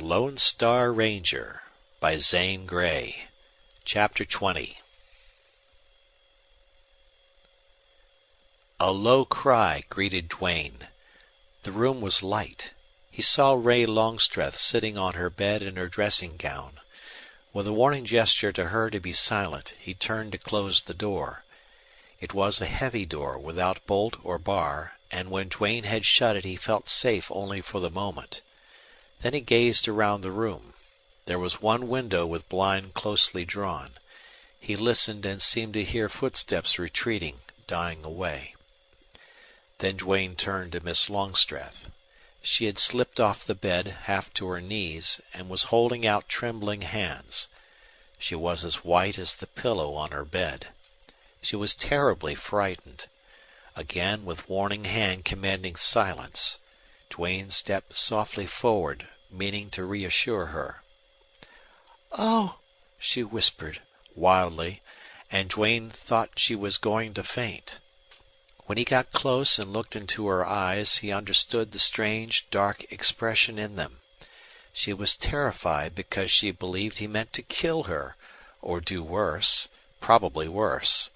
The Lone Star Ranger by Zane Grey. Chapter 20. A low cry greeted Duane. The room was light. He saw Ray Longstreth sitting on her bed in her dressing gown. With a warning gesture to her to be silent, he turned to close the door. It was a heavy door without bolt or bar, and when Duane had shut it he felt safe only for the moment. Then he gazed around the room. There was one window with blind closely drawn. He listened and seemed to hear footsteps retreating, dying away. Then Duane turned to Miss Longstreth. She had slipped off the bed half to her knees and was holding out trembling hands. She was as white as the pillow on her bed. She was terribly frightened. Again, with warning hand commanding silence, Duane stepped softly forward, meaning to reassure her. "Oh!" she whispered, wildly, and Duane thought she was going to faint. When he got close and looked into her eyes, he understood the strange, dark expression in them. She was terrified because she believed he meant to kill her, or do worse, probably worse.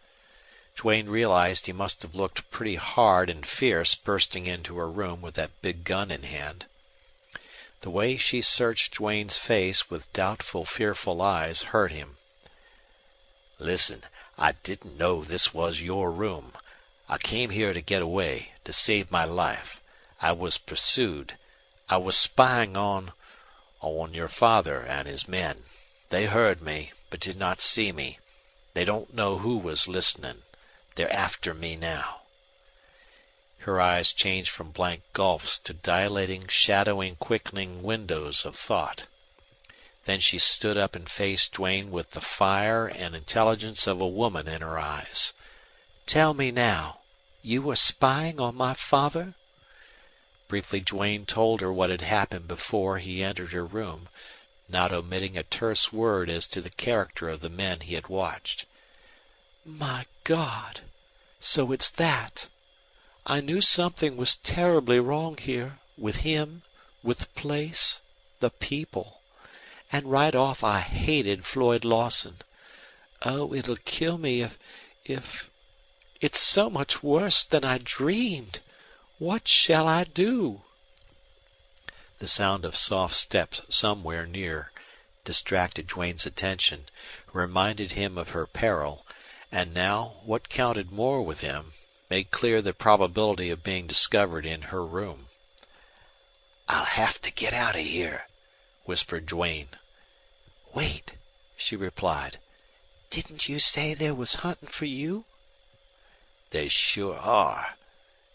Duane realized he must have looked pretty hard and fierce bursting into her room with that big gun in hand. The way she searched Duane's face with doubtful, fearful eyes hurt him. "Listen, I didn't know this was your room. I came here to get away, to save my life. I was pursued. I was spying on your father and his men. They heard me, but did not see me. They don't know who was listening. They're after me now." Her eyes changed from blank gulfs to dilating, shadowing, quickening windows of thought. Then she stood up and faced Duane with the fire and intelligence of a woman in her eyes. "Tell me now. You were spying on my father?" Briefly Duane told her what had happened before he entered her room, not omitting a terse word as to the character of the men he had watched. "My God! So it's that. I knew something was terribly wrong here, with him, with the place, the people. And right off I hated Floyd Lawson. Oh, it'll kill me if... It's so much worse than I dreamed. What shall I do?" The sound of soft steps somewhere near distracted Duane's attention, reminded him of her peril, and now, what counted more with him, made clear the probability of being discovered in her room. "I'll have to get out of here," whispered Duane. "Wait," she replied. "Didn't you say there was hunting for you?" "They sure are,"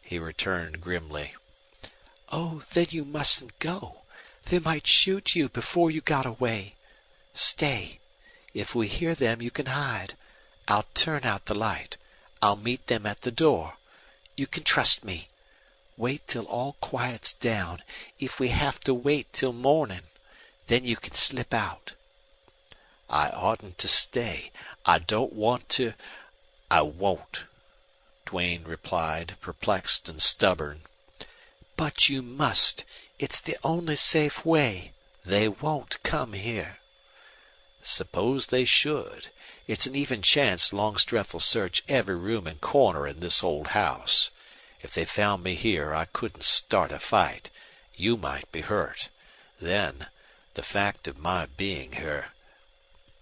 he returned grimly. "Oh, then you mustn't go. They might shoot you before you got away. Stay. If we hear them, you can hide. I'll turn out the light. I'll meet them at the door. You can trust me. Wait till all quiets down. If we have to wait till morning, then you can slip out." "I oughtn't to stay. I don't want to. I won't," Duane replied, perplexed and stubborn. "But you must. It's the only safe way. They won't come here." "Suppose they should. It's an even chance Longstreth'll search every room and corner in this old house. If they found me here I couldn't start a fight. You might be hurt. Then, the fact of my being here..."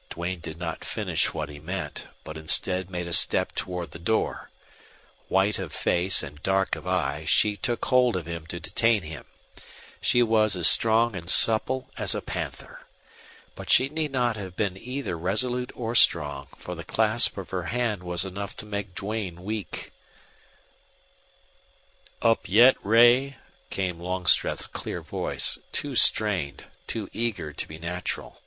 Duane did not finish what he meant, but instead made a step toward the door. White of face and dark of eye, she took hold of him to detain him. She was as strong and supple as a panther. But she need not have been either resolute or strong, for the clasp of her hand was enough to make Duane weak. "Up yet, Ray?" came Longstreth's clear voice, too strained, too eager to be natural.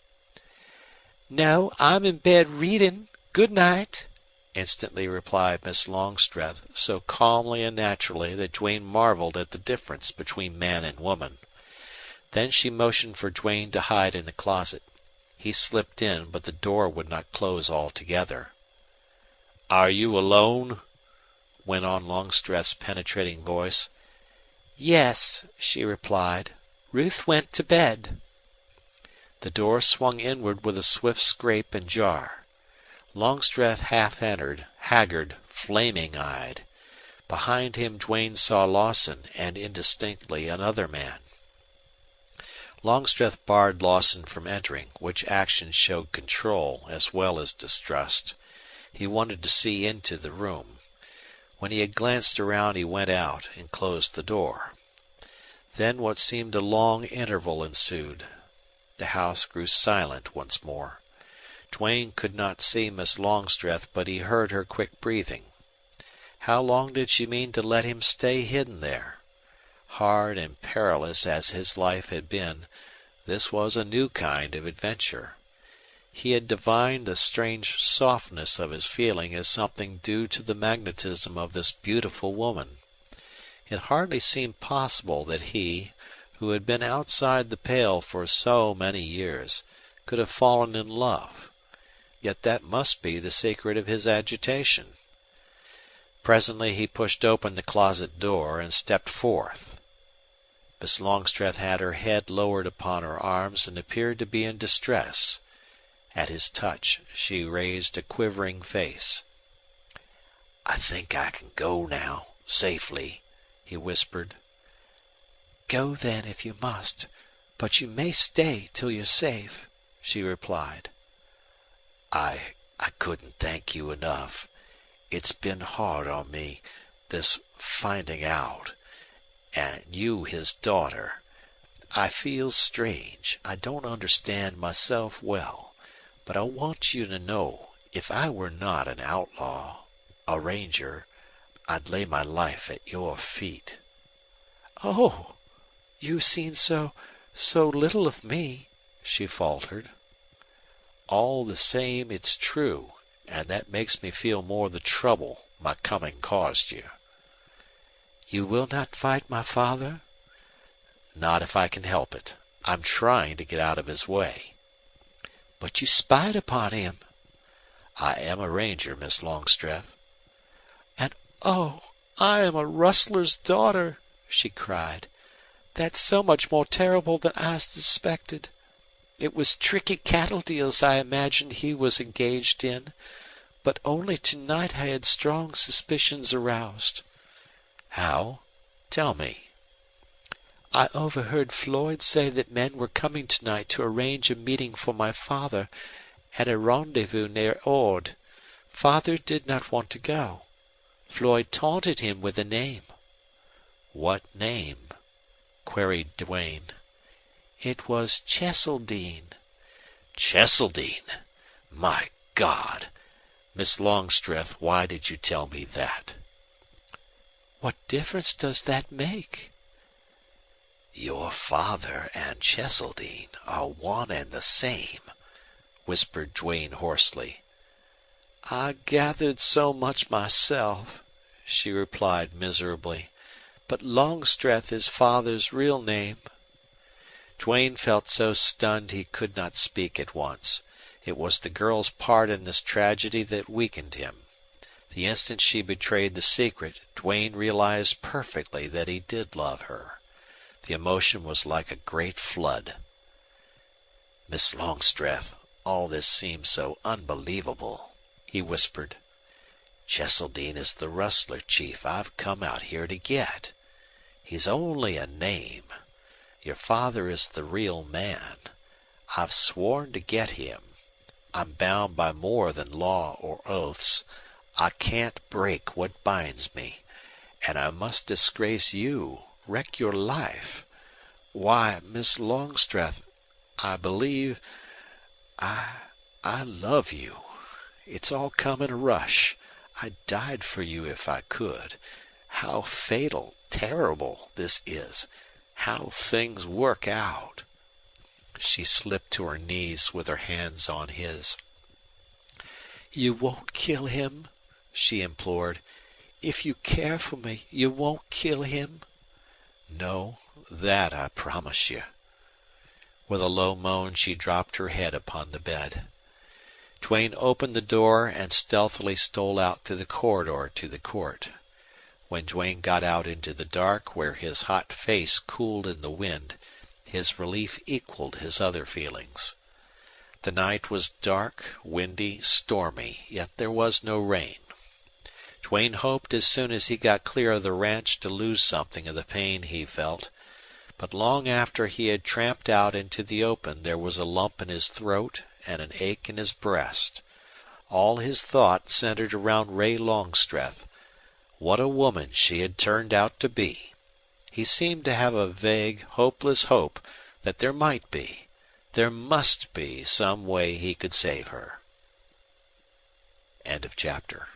"No, I'm in bed reading. Good night," instantly replied Miss Longstreth, so calmly and naturally that Duane marveled at the difference between man and woman. Then she motioned for Duane to hide in the closet. He slipped in, but the door would not close altogether. "Are you alone?" went on Longstreth's penetrating voice. "Yes," she replied. "Ruth went to bed." The door swung inward with a swift scrape and jar. Longstreth half entered, haggard, flaming-eyed. Behind him Duane saw Lawson and indistinctly another man. Longstreth barred Lawson from entering, which action showed control as well as distrust. He wanted to see into the room. When he had glanced around he went out and closed the door. Then what seemed a long interval ensued. The house grew silent once more. Duane could not see Miss Longstreth, but he heard her quick breathing. How long did she mean to let him stay hidden there? Hard and perilous as his life had been, this was a new kind of adventure. He had divined the strange softness of his feeling as something due to the magnetism of this beautiful woman. It hardly seemed possible that he, who had been outside the pale for so many years, could have fallen in love. Yet that must be the secret of his agitation. Presently he pushed open the closet door and stepped forth. Miss Longstreth had her head lowered upon her arms and appeared to be in distress. At his touch she raised a quivering face. "I think I can go now, safely," he whispered. "Go then if you must, but you may stay till you're safe," she replied. I couldn't thank you enough. It's been hard on me, this finding out. And you, his daughter. I feel strange. I don't understand myself well. But I want you to know, if I were not an outlaw, a ranger, I'd lay my life at your feet." "Oh, you've seen so little of me," she faltered. "All the same, it's true, and that makes me feel more the trouble my coming caused you." "You will not fight my father?" "Not if I can help it. I'm trying to get out of his way." "But you spied upon him." "I am a ranger, Miss Longstreth." "And oh, I am a rustler's daughter," she cried. "That's so much more terrible than I suspected. It was tricky cattle deals I imagined he was engaged in, but only tonight I had strong suspicions aroused." "How? Tell me." "I overheard Floyd say that men were coming tonight to arrange a meeting for my father at a rendezvous near Ord. Father did not want to go. Floyd taunted him with a name." "What name?" queried Duane. "It was Cheseldine." "Cheseldine! My God! Miss Longstreth, why did you tell me that?" "What difference does that make?" "Your father and Cheseldine are one and the same," whispered Duane hoarsely. "I gathered so much myself," she replied miserably. "But Longstreth is father's real name." Duane felt so stunned he could not speak at once. It was the girl's part in this tragedy that weakened him. The instant she betrayed the secret, Duane realized perfectly that he did love her. The emotion was like a great flood. "Miss Longstreth, all this seems so unbelievable," he whispered. "Cheseldine is the rustler chief I've come out here to get. He's only a name. Your father is the real man. I've sworn to get him. I'm bound by more than law or oaths. I can't break what binds me. And I must disgrace you, wreck your life. Why, Miss Longstreth, I believe I love you. It's all come in a rush. I'd died for you if I could. How fatal, terrible this is. How things work out." She slipped to her knees with her hands on his. "You won't kill him?" she implored. "If you care for me, you won't kill him?" "No, that I promise you." With a low moan she dropped her head upon the bed. Duane opened the door and stealthily stole out through the corridor to the court. When Duane got out into the dark, where his hot face cooled in the wind, his relief equaled his other feelings. The night was dark, windy, stormy, yet there was no rain. Duane hoped as soon as he got clear of the ranch to lose something of the pain he felt. But long after he had tramped out into the open there was a lump in his throat and an ache in his breast. All his thought centered around Ray Longstreth. What a woman she had turned out to be! He seemed to have a vague, hopeless hope that there might be, there must be some way he could save her. End of chapter.